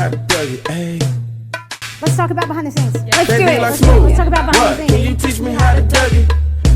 how to do it, hey. Let's talk about behind the scenes. Yeah. Let's Baby, do it. like Let's talk about behind the scenes. Can you teach me how to do it?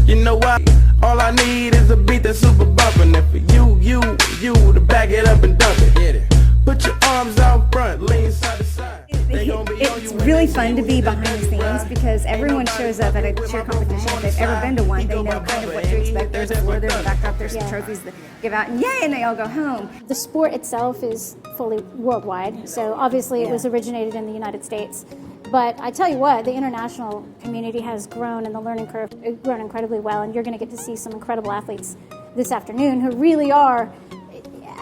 You know what? All I need is a beat that's super bumpin'. And for you to back it up and dump it. Get it. Put your arms out front, lean side to side. It's really fun to be behind the scenes because everyone shows up at a cheer competition. If they've ever been to one, they know kind of what to expect. There's a floor there, a backdrop, there's some trophies that give out, and yay, and they all go home. The sport itself is fully worldwide, so obviously it was originated in the United States. But I tell you what, the international community has grown and the learning curve has grown incredibly well, and you're going to get to see some incredible athletes this afternoon who really are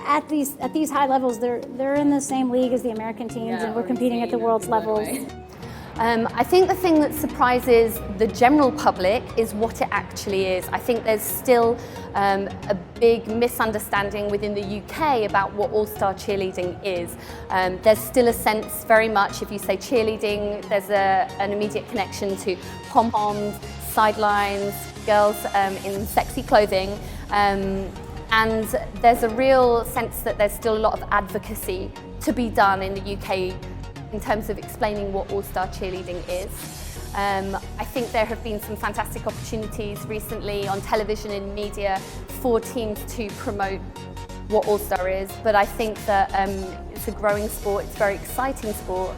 at these high levels. They're in the same league as the American teams, and we're competing at the world's levels. I think the thing that surprises the general public is what it actually is. I think there's still a big misunderstanding within the UK about what all-star cheerleading is. There's still a sense very much, if you say cheerleading, there's an immediate connection to pom-poms, sidelines, girls in sexy clothing. And there's a real sense that there's still a lot of advocacy to be done in the UK in terms of explaining what all-star cheerleading is. I think there have been some fantastic opportunities recently on television and media for teams to promote what all-star is, but I think that it's a growing sport, it's a very exciting sport,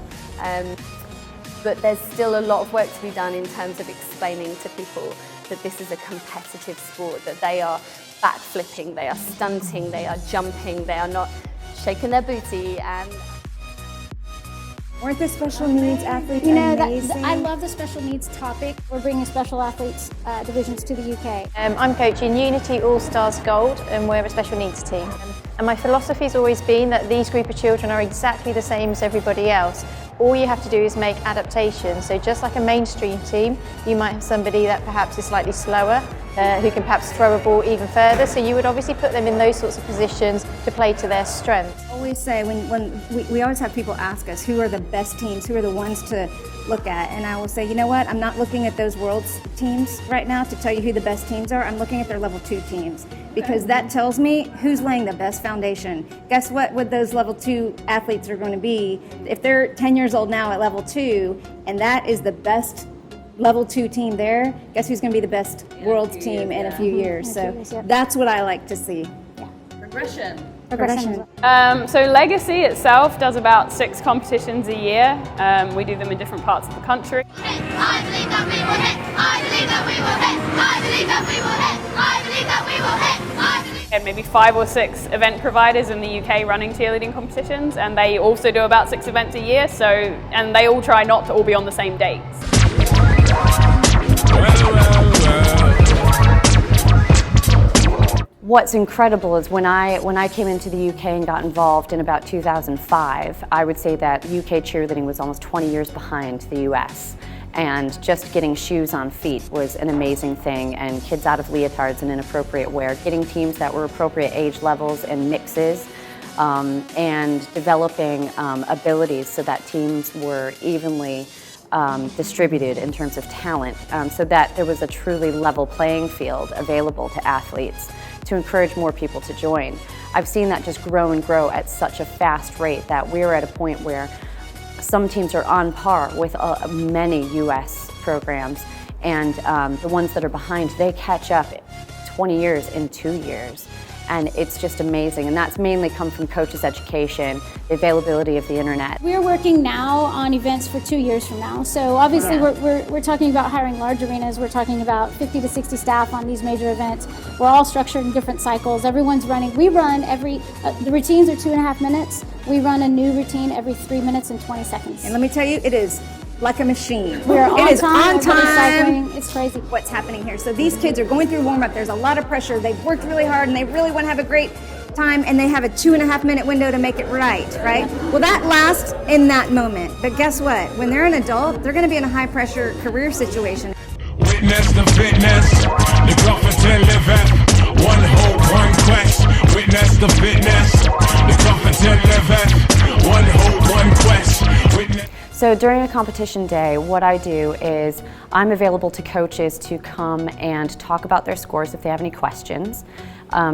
but there's still a lot of work to be done in terms of explaining to people that this is a competitive sport, that they are backflipping, they are stunting, they are jumping, they are not shaking their booty. And weren't the special needs athletes amazing? I love the special needs topic. We're bringing special athletes divisions to the UK. I'm coaching Unity All-Stars Gold, and we're a special needs team. And my philosophy's always been that these group of children are exactly the same as everybody else. All you have to do is make adaptations. So just like a mainstream team, you might have somebody that perhaps is slightly slower, who can perhaps throw a ball even further. So you would obviously put them in those sorts of positions to play to their strengths. I always say, when we always have people ask us, who are the best teams, who are the ones to look at? And I will say, you know what, I'm not looking at those world's teams right now to tell you who the best teams are. I'm looking at their level 2 teams, because that tells me who's laying the best foundation. Guess what those level 2 athletes are going to be? If they're 10 years old now at level 2, and that is the best level 2 team there, guess who's going to be the best world team in a few years? So that's what I like to see. Progression. So Legacy itself does about 6 competitions a year. We do them in different parts of the country. I believe that we will hit. I believe that we will hit. I believe that we will hit. I believe that we will hit. I believe. And maybe 5 or 6 event providers in the UK running cheerleading competitions, and they also do about 6 events a year. And they all try not to all be on the same dates. What's incredible is when I came into the UK and got involved in about 2005, I would say that UK cheerleading was almost 20 years behind the US. And just getting shoes on feet was an amazing thing, and kids out of leotards and inappropriate wear, getting teams that were appropriate age levels and mixes, and developing abilities so that teams were evenly distributed in terms of talent, so that there was a truly level playing field available to athletes to encourage more people to join. I've seen that just grow and grow at such a fast rate that we're at a point where some teams are on par with many US programs, and the ones that are behind, they catch up 20 years in 2 years. And it's just amazing, and that's mainly come from coaches' education, the availability of the internet. We're working now on events for 2 years from now. So obviously we're talking about hiring large arenas. We're talking about 50 to 60 staff on these major events. We're all structured in different cycles. Everyone's running. We run the routines are 2.5 minutes. We run a new routine every 3 minutes and 20 seconds. And let me tell you, it is like a machine. We're on it is time, on time. It's crazy what's happening here. So these kids are going through warm-up. There's a lot of pressure. They've worked really hard and they really want to have a great time, and they have a 2.5 minute window to make it right? Well, that lasts in that moment. But guess what? When they're an adult, they're going to be in a high-pressure career situation. Witness the fitness, the confident living. One hope, one quest. Witness the fitness, the confident living. One hope, one quest. Witness. So during a competition day, what I do is I'm available to coaches to come and talk about their scores if they have any questions.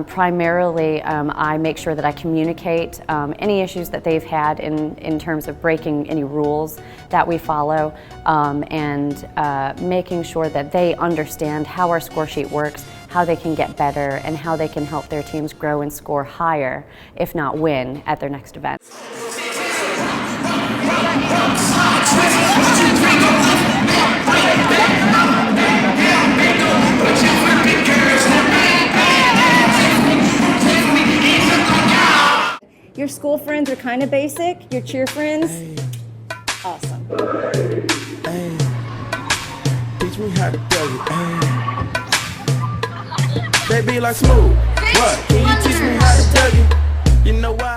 Primarily, I make sure that I communicate any issues that they've had in terms of breaking any rules that we follow, and making sure that they understand how our score sheet works, how they can get better, and how they can help their teams grow and score higher, if not win, at their next event. Your school friends are kind of basic. Your cheer friends, awesome. Hey, teach me how to do it. Hey, they be like, Smooth, what? Can you teach me how to do it? You know why?